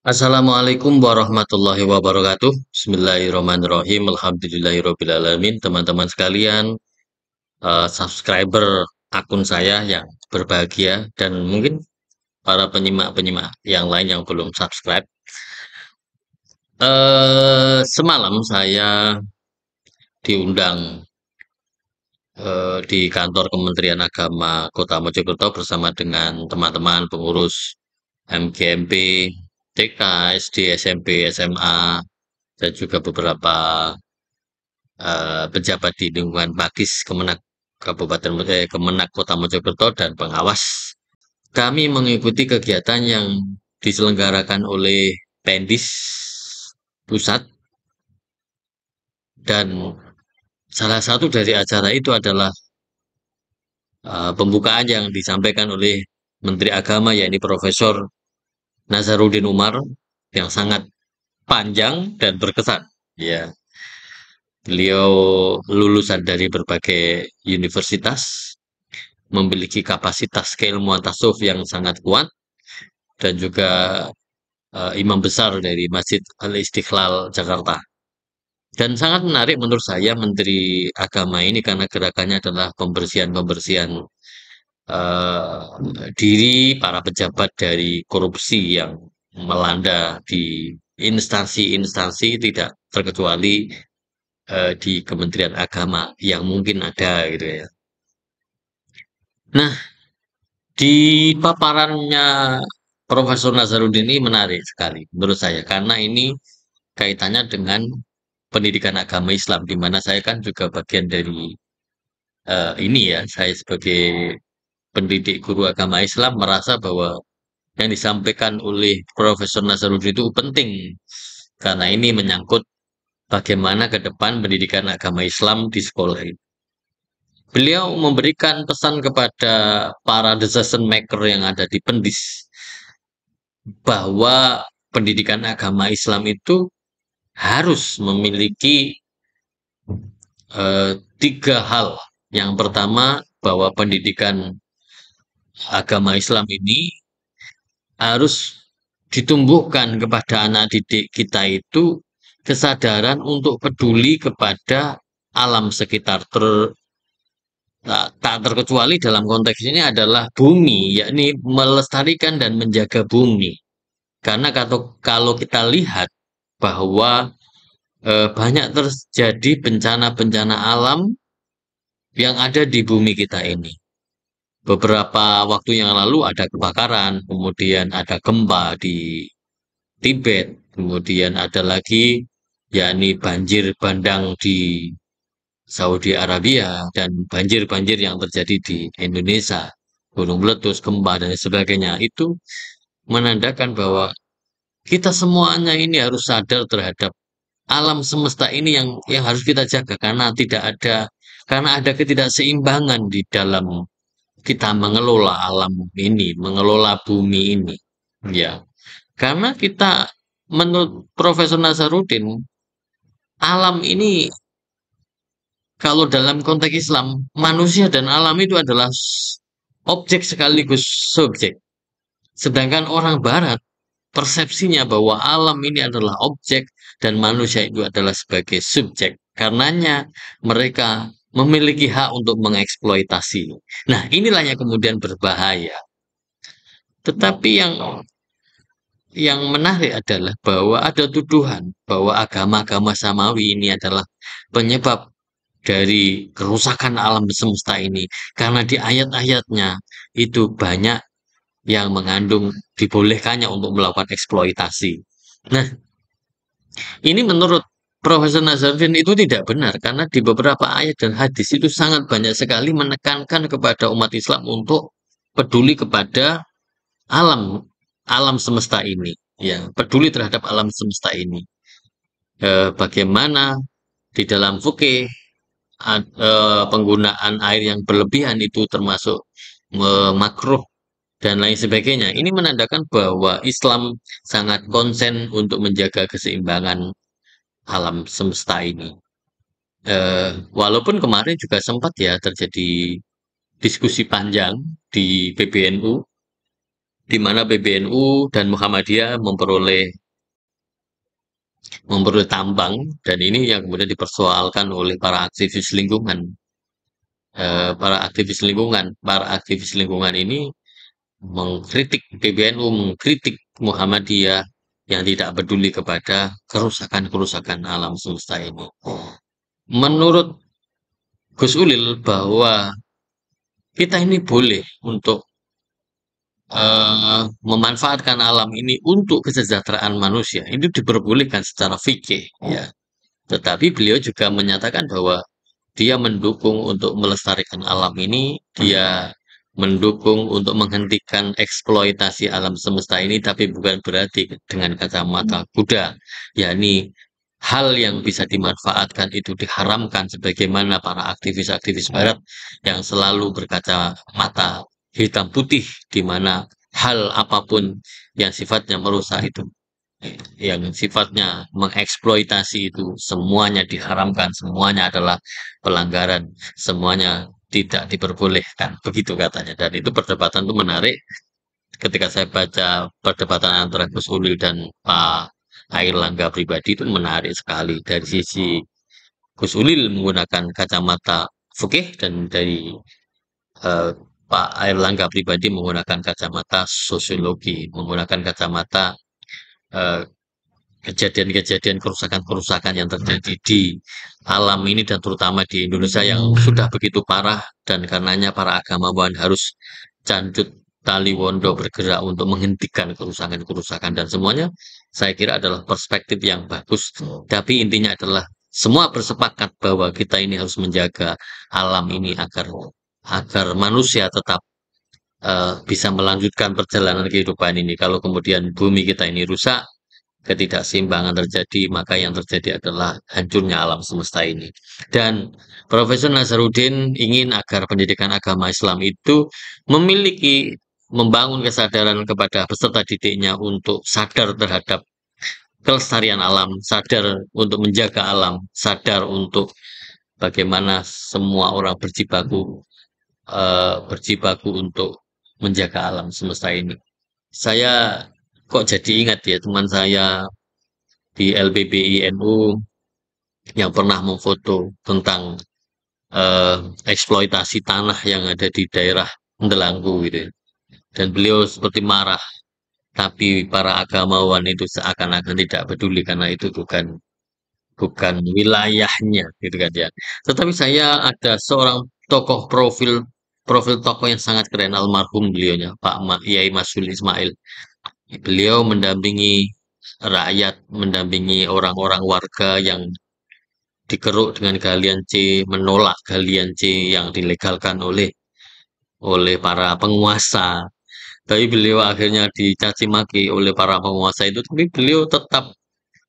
Assalamualaikum warahmatullahi wabarakatuh. Bismillahirrahmanirrahim. Alhamdulillahirrahmanirrahim. Teman-teman sekalian, subscriber akun saya yang berbahagia dan mungkin para penyimak-penyimak yang lain yang belum subscribe. Semalam saya diundang di kantor Kementerian Agama Kota Mojokerto bersama dengan teman-teman pengurus MGMP, TK, SD, SMP, SMA, dan juga beberapa pejabat di lingkungan Magis Kemenak Kemenak Kota Mojokerto dan pengawas. Kami mengikuti kegiatan yang diselenggarakan oleh Pendis Pusat dan salah satu dari acara itu adalah pembukaan yang disampaikan oleh Menteri Agama yakni Profesor Nazarudin Umar yang sangat panjang dan berkesan. Ya, beliau lulusan dari berbagai universitas, memiliki kapasitas keilmuan tasawuf yang sangat kuat dan juga imam besar dari Masjid Al-Istiqlal Jakarta. Dan sangat menarik menurut saya Menteri Agama ini karena gerakannya adalah pembersihan-pembersihan eh, diri para pejabat dari korupsi yang melanda di instansi-instansi tidak terkecuali di Kementerian Agama yang mungkin ada gitu ya. Nah, di paparannya Profesor Nazarudin ini menarik sekali menurut saya karena ini kaitannya dengan pendidikan agama Islam di mana saya kan juga bagian dari ini ya saya sebagai pendidik guru agama Islam merasa bahwa yang disampaikan oleh Profesor Nazarudin itu penting karena ini menyangkut bagaimana ke depan pendidikan agama Islam di sekolah ini. Beliau memberikan pesan kepada para decision maker yang ada di Pendis bahwa pendidikan agama Islam itu harus memiliki tiga hal. Yang pertama, bahwa pendidikan agama Islam ini harus ditumbuhkan kepada anak didik kita itu kesadaran untuk peduli kepada alam sekitar tak terkecuali dalam konteks ini adalah bumi, yakni melestarikan dan menjaga bumi. Karena kalau kita lihat bahwa banyak terjadi bencana-bencana alam yang ada di bumi kita ini. Beberapa waktu yang lalu ada kebakaran, kemudian ada gempa di Tibet, kemudian ada lagi yakni banjir bandang di Saudi Arabia dan banjir-banjir yang terjadi di Indonesia, gunung meletus, gempa dan sebagainya itu menandakan bahwa kita semuanya ini harus sadar terhadap alam semesta ini yang harus kita jaga karena ada ketidakseimbangan di dalam kita mengelola alam ini, mengelola bumi ini. Ya, karena kita menurut Profesor Nazarudin, alam ini kalau dalam konteks Islam, manusia dan alam itu adalah objek sekaligus subjek. Sedangkan orang Barat persepsinya bahwa alam ini adalah objek dan manusia itu adalah sebagai subjek. Karenanya mereka memiliki hak untuk mengeksploitasi. Nah, inilah yang kemudian berbahaya. Tetapi yang menarik adalah bahwa ada tuduhan bahwa agama-agama samawi ini adalah penyebab dari kerusakan alam semesta ini. Karena di ayat-ayatnya itu banyak yang mengandung dibolehkannya untuk melakukan eksploitasi. Nah, ini menurut Profesor Nazarudin itu tidak benar karena di beberapa ayat dan hadis itu sangat banyak sekali menekankan kepada umat Islam untuk peduli kepada alam alam semesta ini, ya, peduli terhadap alam semesta ini. Bagaimana di dalam fikih penggunaan air yang berlebihan itu termasuk makruh dan lain sebagainya. Ini menandakan bahwa Islam sangat konsen untuk menjaga keseimbangan alam semesta ini. Walaupun kemarin juga sempat ya terjadi diskusi panjang di PBNU di mana PBNU dan Muhammadiyah memperoleh tambang, dan ini yang kemudian dipersoalkan oleh para aktivis lingkungan. Para aktivis lingkungan ini mengkritik PBNU, mengkritik Muhammadiyah yang tidak peduli kepada kerusakan-kerusakan alam semesta ini. Menurut Gus Ulil bahwa kita ini boleh untuk memanfaatkan alam ini untuk kesejahteraan manusia. Itu diperbolehkan secara fikih, ya. Tetapi beliau juga menyatakan bahwa dia mendukung untuk melestarikan alam ini, dia mendukung untuk menghentikan eksploitasi alam semesta ini, tapi bukan berarti dengan kacamata kuda, yakni hal yang bisa dimanfaatkan itu diharamkan, sebagaimana para aktivis-aktivis barat yang selalu berkaca mata hitam putih, di mana hal apapun yang sifatnya merusak itu, yang sifatnya mengeksploitasi itu, semuanya diharamkan, semuanya adalah pelanggaran, semuanya tidak diperbolehkan, begitu katanya. Dan itu perdebatan itu menarik. Ketika saya baca perdebatan antara Gus Ulil dan Pak Airlangga pribadi, itu menarik sekali. Dari sisi Gus Ulil menggunakan kacamata fikih, dan dari eh, Pak Airlangga pribadi menggunakan kacamata sosiologi, menggunakan kacamata eh, kejadian-kejadian kerusakan-kerusakan yang terjadi di alam ini, dan terutama di Indonesia yang sudah begitu parah, dan karenanya para agamawan harus candut tali wondo bergerak untuk menghentikan kerusakan-kerusakan, dan semuanya saya kira adalah perspektif yang bagus. Tapi intinya adalah semua bersepakat bahwa kita ini harus menjaga alam ini agar agar manusia tetap bisa melanjutkan perjalanan kehidupan ini. Kalau kemudian bumi kita ini rusak, ketidakseimbangan terjadi, maka yang terjadi adalah hancurnya alam semesta ini. Dan Profesor Nazarudin ingin agar pendidikan agama Islam itu membangun kesadaran kepada peserta didiknya untuk sadar terhadap kelestarian alam, sadar untuk menjaga alam, sadar untuk bagaimana semua orang berjibaku untuk menjaga alam semesta ini. Saya kok jadi ingat ya teman saya di LPBI NU yang pernah memfoto tentang eh, eksploitasi tanah yang ada di daerah Ndelanggu gitu ya. Dan beliau seperti marah, tapi para agamawan itu seakan-akan tidak peduli karena itu bukan bukan wilayahnya gitu kan ya. Tetapi saya ada seorang tokoh profil profil tokoh yang sangat keren, almarhum beliaunya Pak Yai Masul Ismail. Beliau mendampingi rakyat, mendampingi orang-orang warga yang dikeruk dengan galian C, menolak galian C yang dilegalkan oleh oleh para penguasa. Tapi beliau akhirnya dicaci maki oleh para penguasa itu, tapi beliau tetap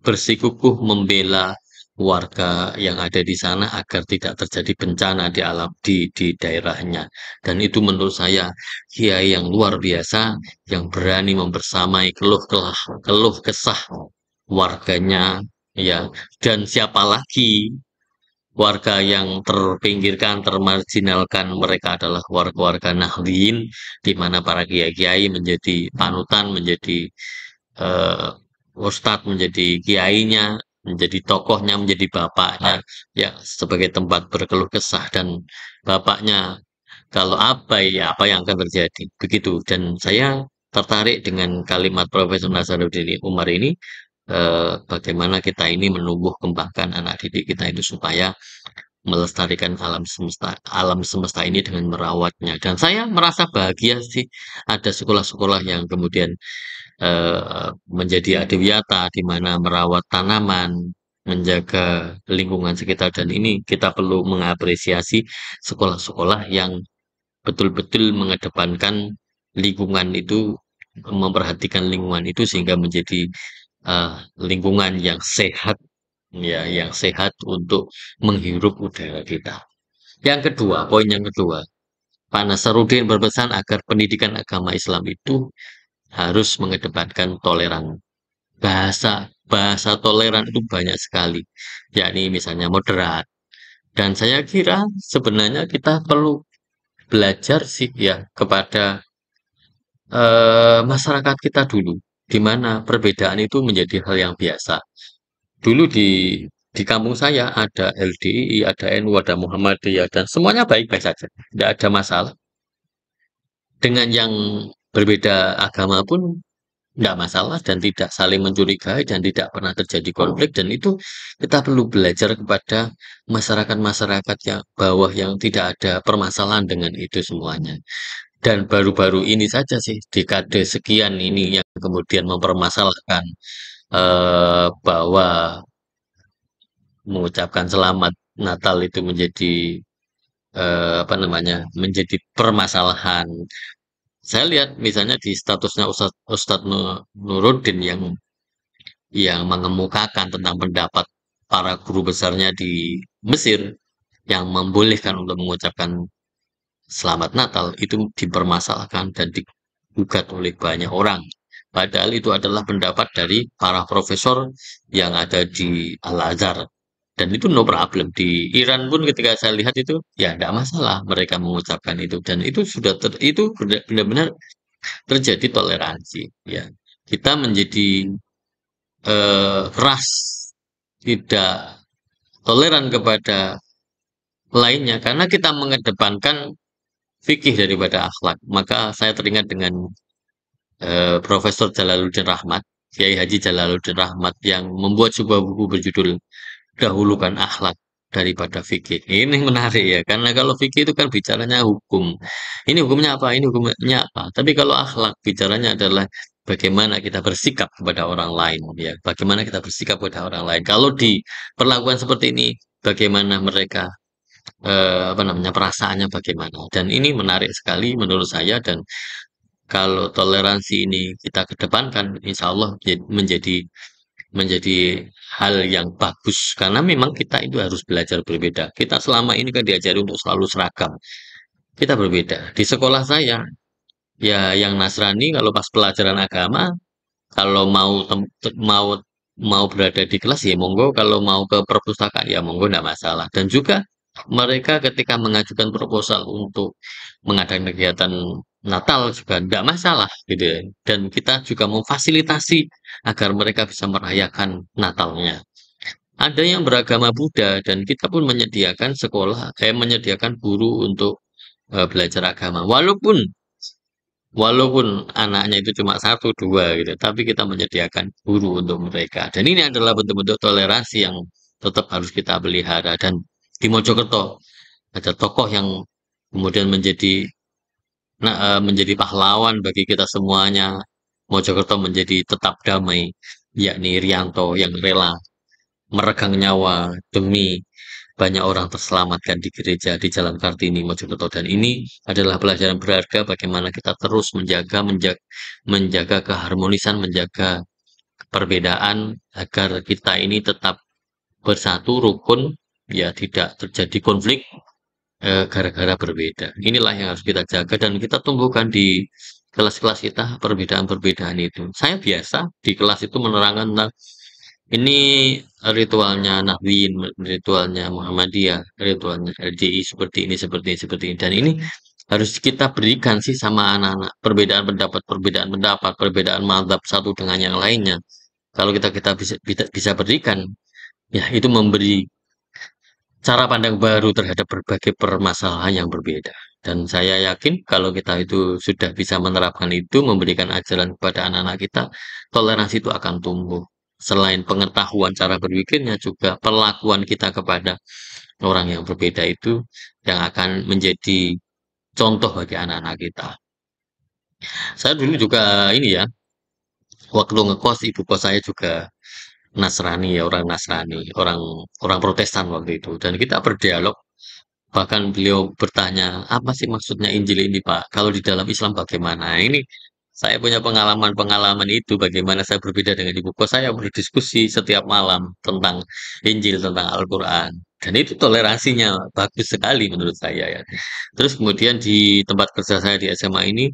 bersikukuh membela warga yang ada di sana agar tidak terjadi bencana di alam di daerahnya. Dan itu menurut saya kiai yang luar biasa, yang berani membersamai keluh kesah warganya, ya. Dan siapa lagi warga yang terpinggirkan, termarginalkan, mereka adalah warga-warga Nahdliyin, di mana para kiai-kiai menjadi panutan, menjadi eh, ustadz, menjadi kiainya, menjadi tokohnya, menjadi bapaknya, ya, sebagai tempat berkeluh kesah. Dan bapaknya kalau apa, ya apa yang akan terjadi, begitu. Dan saya tertarik dengan kalimat Profesor Nasaruddin Umar ini, bagaimana kita ini menumbuh kembangkan anak didik kita itu supaya melestarikan alam semesta ini dengan merawatnya. Dan saya merasa bahagia sih ada sekolah-sekolah yang kemudian menjadi adiwiyata, di mana merawat tanaman, menjaga lingkungan sekitar, dan ini kita perlu mengapresiasi sekolah-sekolah yang betul-betul mengedepankan lingkungan itu, memperhatikan lingkungan itu sehingga menjadi lingkungan yang sehat, ya, yang sehat untuk menghirup udara kita. Yang kedua, poin yang kedua, Pak Nasarudin berpesan agar pendidikan agama Islam itu harus mengedepankan toleran. Bahasa bahasa toleran itu banyak sekali, yakni misalnya moderat. Dan saya kira sebenarnya kita perlu belajar sih ya kepada masyarakat kita dulu, di mana perbedaan itu menjadi hal yang biasa. Dulu di kampung saya ada LDI, ada NU, ada Muhammadiyah, dan semuanya baik-baik saja, tidak ada masalah. Dengan yang berbeda agama pun tidak masalah dan tidak saling mencurigai dan tidak pernah terjadi konflik dan itu kita perlu belajar kepada masyarakat-masyarakat yang bawah yang tidak ada permasalahan dengan itu semuanya. Dan baru-baru ini saja sih dekade sekian ini yang kemudian mempermasalahkan bahwa mengucapkan selamat Natal itu menjadi apa namanya menjadi permasalahan. Saya lihat misalnya di statusnya Ustadz Nuruddin yang mengemukakan tentang pendapat para guru besarnya di Mesir yang membolehkan untuk mengucapkan Selamat Natal itu dipermasalahkan dan digugat oleh banyak orang. Padahal itu adalah pendapat dari para profesor yang ada di Al-Azhar. Dan itu no problem. Di Iran pun ketika saya lihat itu, ya tidak masalah mereka mengucapkan itu. Dan itu sudah itu benar-benar terjadi toleransi. Ya, kita menjadi keras, tidak toleran kepada lainnya karena kita mengedepankan fikih daripada akhlak. Maka saya teringat dengan Profesor Jalaluddin Rahmat, Kiai Haji Jalaluddin Rahmat yang membuat sebuah buku berjudul Dahulukan Akhlak daripada fikih. Ini menarik ya, karena kalau fikih itu kan bicaranya hukum. Ini hukumnya apa? Ini hukumnya apa? Tapi kalau akhlak bicaranya adalah bagaimana kita bersikap kepada orang lain, ya. Bagaimana kita bersikap kepada orang lain. Kalau diperlakukan seperti ini, bagaimana mereka apa namanya perasaannya bagaimana. Dan ini menarik sekali menurut saya dan kalau toleransi ini kita kedepankan, insya Allah menjadi menjadi hal yang bagus karena memang kita itu harus belajar berbeda. Kita selama ini kan diajari untuk selalu seragam. Kita berbeda. Di sekolah saya, ya yang Nasrani kalau pas pelajaran agama, kalau mau mau berada di kelas ya monggo, kalau mau ke perpustakaan ya monggo enggak masalah. Dan juga mereka ketika mengajukan proposal untuk mengadakan kegiatan Natal juga tidak masalah gitu ya. Dan kita juga memfasilitasi agar mereka bisa merayakan Natalnya. Ada yang beragama Buddha dan kita pun menyediakan menyediakan guru untuk belajar agama. Walaupun anaknya itu cuma satu dua gitu, tapi kita menyediakan guru untuk mereka. Dan ini adalah bentuk-bentuk toleransi yang tetap harus kita pelihara. Dan di Mojokerto ada tokoh yang kemudian menjadi pahlawan bagi kita semuanya. Mojokerto menjadi tetap damai, yakni Rianto yang rela meregang nyawa demi banyak orang terselamatkan di gereja di Jalan Kartini Mojokerto dan ini adalah pelajaran berharga bagaimana kita terus menjaga keharmonisan, menjaga perbedaan agar kita ini tetap bersatu rukun ya tidak terjadi konflik gara-gara berbeda. Inilah yang harus kita jaga dan kita tumbuhkan di kelas-kelas kita perbedaan-perbedaan itu. Saya biasa di kelas itu menerangkan tentang ini ritualnya Nahdliyin, ritualnya Muhammadiyah, ritualnya LDI seperti ini. Dan ini harus kita berikan sih sama anak-anak perbedaan pendapat, perbedaan mazhab satu dengan yang lainnya. Kalau kita bisa berikan, ya itu memberi cara pandang baru terhadap berbagai permasalahan yang berbeda. Dan saya yakin kalau kita itu sudah bisa menerapkan itu, memberikan ajaran kepada anak-anak kita, toleransi itu akan tumbuh. Selain pengetahuan cara berpikirnya, juga perlakuan kita kepada orang yang berbeda itu yang akan menjadi contoh bagi anak-anak kita. Saya dulu juga ini ya, waktu ngekos ibu kos saya juga Nasrani ya orang Nasrani, orang orang Protestan waktu itu. Dan kita berdialog. Bahkan beliau bertanya, apa sih maksudnya Injil ini, Pak? Kalau di dalam Islam bagaimana? Ini saya punya pengalaman-pengalaman itu, bagaimana saya berbeda dengan ibu kos saya berdiskusi setiap malam tentang Injil, tentang Al-Quran. Dan itu toleransinya bagus sekali menurut saya ya. Terus kemudian di tempat kerja saya di SMA ini,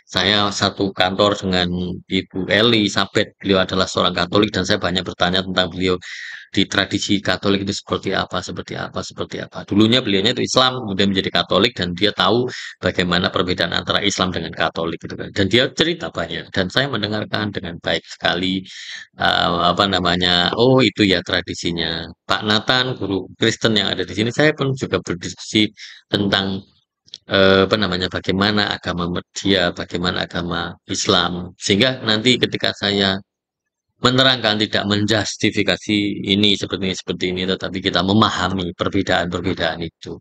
Saya satu kantor dengan Ibu Elizabeth. Beliau adalah seorang Katolik dan saya banyak bertanya tentang beliau di tradisi Katolik itu seperti apa, seperti apa, seperti apa. Dulunya beliaunya itu Islam, kemudian menjadi Katolik dan dia tahu bagaimana perbedaan antara Islam dengan Katolik gitu kan. Dan dia cerita banyak dan saya mendengarkan dengan baik sekali apa namanya. Oh, itu ya tradisinya. Pak Nathan, guru Kristen yang ada di sini, saya pun juga berdiskusi tentang apa namanya, bagaimana agama dia, bagaimana agama Islam. Sehingga nanti ketika saya menerangkan tidak menjustifikasi seperti ini, tetapi kita memahami perbedaan-perbedaan itu.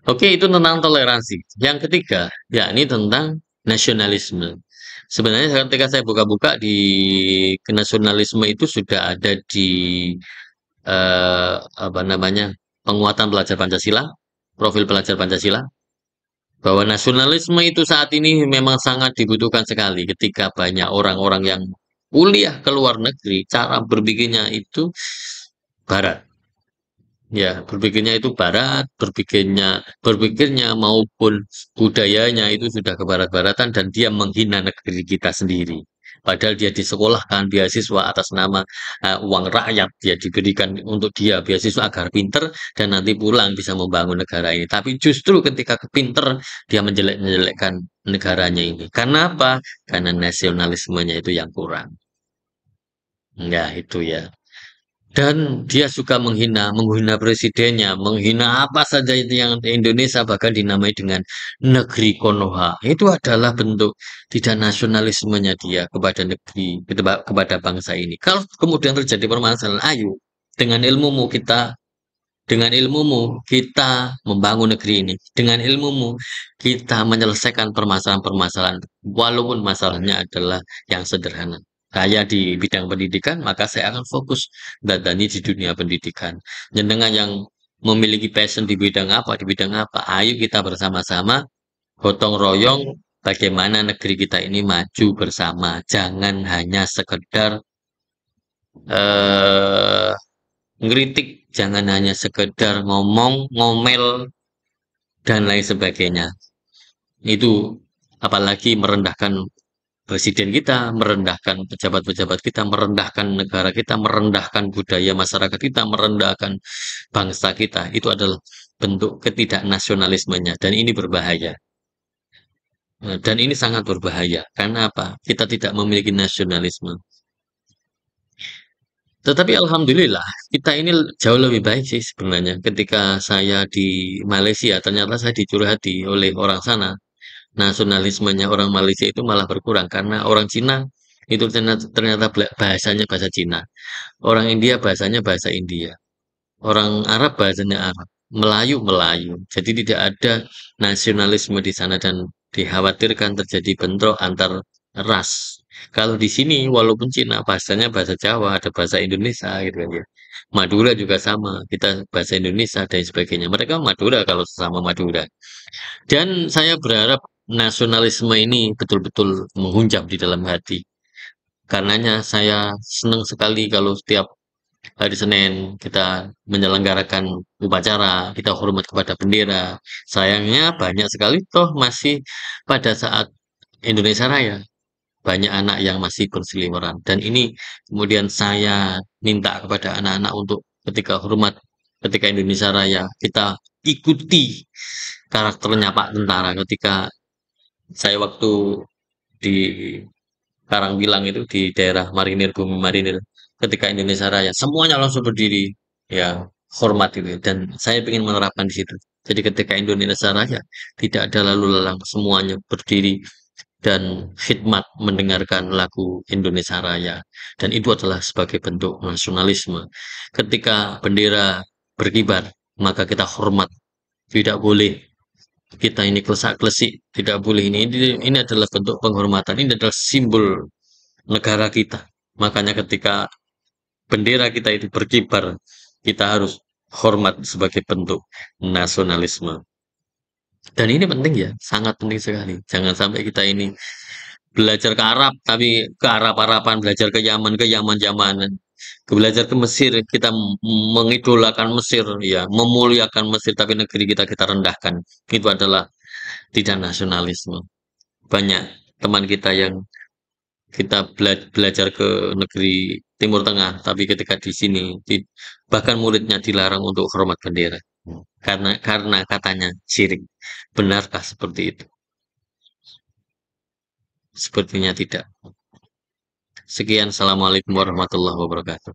Oke, itu tentang toleransi. Yang ketiga, yakni tentang nasionalisme. Sebenarnya ketika saya buka-buka di nasionalisme itu sudah ada di apa namanya, penguatan pelajar Pancasila, profil pelajar Pancasila, bahwa nasionalisme itu saat ini memang sangat dibutuhkan sekali ketika banyak orang-orang yang kuliah ke luar negeri, cara berpikirnya itu barat. Ya, berpikirnya itu barat, berpikirnya maupun budayanya itu sudah ke barat-baratan dan dia menghina negeri kita sendiri. Padahal dia disekolahkan beasiswa atas nama uang rakyat, dia diberikan untuk dia beasiswa agar pinter dan nanti pulang bisa membangun negara ini. Tapi justru ketika kepinter dia menjelek-jelekkan negaranya ini. Karena apa? Karena nasionalismenya itu yang kurang. Ya, itu ya. Dan dia suka menghina presidennya, menghina apa saja itu yang di Indonesia bahkan dinamai dengan negeri Konoha. Itu adalah bentuk tidak nasionalismenya dia kepada negeri, kepada bangsa ini. Kalau kemudian terjadi permasalahan, ayo dengan ilmumu kita membangun negeri ini. Dengan ilmumu kita menyelesaikan permasalahan-permasalahan walaupun masalahnya adalah yang sederhana. Saya di bidang pendidikan, maka saya akan fokus dadani di dunia pendidikan. Jenengan yang memiliki passion di bidang apa, ayo kita bersama-sama gotong royong bagaimana negeri kita ini maju bersama. Jangan hanya sekedar eh ngeritik, jangan hanya sekedar ngomong, ngomel, dan lain sebagainya. Itu apalagi merendahkan presiden kita, merendahkan pejabat-pejabat kita, merendahkan negara kita, merendahkan budaya masyarakat kita, merendahkan bangsa kita. Itu adalah bentuk ketidaknasionalismenya dan ini berbahaya. Dan ini sangat berbahaya. Karena apa? Kita tidak memiliki nasionalisme. Tetapi alhamdulillah, kita ini jauh lebih baik sih sebenarnya. Ketika saya di Malaysia, ternyata saya dicurhati oleh orang sana. Nasionalismenya orang Malaysia itu malah berkurang karena orang Cina itu ternyata bahasanya bahasa Cina. Orang India bahasanya bahasa India. Orang Arab bahasanya Arab. Melayu Melayu. Jadi tidak ada nasionalisme di sana dan dikhawatirkan terjadi bentrok antar ras. Kalau di sini walaupun Cina bahasanya bahasa Jawa, ada bahasa Indonesia gitu kan ya. Madura juga sama, kita bahasa Indonesia dan sebagainya. Mereka Madura kalau sesama Madura. Dan saya berharap nasionalisme ini betul-betul menghunjam di dalam hati. Karenanya saya senang sekali kalau setiap hari Senin kita menyelenggarakan upacara, kita hormat kepada bendera. Sayangnya banyak sekali toh masih pada saat Indonesia Raya banyak anak yang masih berseliweran dan ini kemudian saya minta kepada anak-anak untuk ketika hormat ketika Indonesia Raya kita ikuti karakternya Pak Tentara ketika saya waktu di Karangbilang itu di daerah Marinir Bumi Marinir ketika Indonesia Raya semuanya langsung berdiri ya hormat itu dan saya ingin menerapkan di situ jadi ketika Indonesia Raya tidak ada lalu lalang semuanya berdiri dan khidmat mendengarkan lagu Indonesia Raya dan itu adalah sebagai bentuk nasionalisme ketika bendera berkibar maka kita hormat tidak boleh kita ini klesak-klesik tidak boleh ini adalah bentuk penghormatan ini adalah simbol negara kita makanya ketika bendera kita itu berkibar kita harus hormat sebagai bentuk nasionalisme dan ini penting ya sangat penting sekali jangan sampai kita ini belajar ke Arab tapi ke Arab-Araban belajar ke Yaman-Yamanan belajar ke Mesir kita mengidolakan Mesir ya memuliakan Mesir tapi negeri kita kita rendahkan itu adalah tidak nasionalisme banyak teman kita yang kita belajar ke negeri Timur Tengah, tapi ketika di sini bahkan muridnya dilarang untuk hormat bendera karena katanya syirik. Benarkah seperti itu? Sepertinya tidak. Sekian, assalamualaikum warahmatullahi wabarakatuh.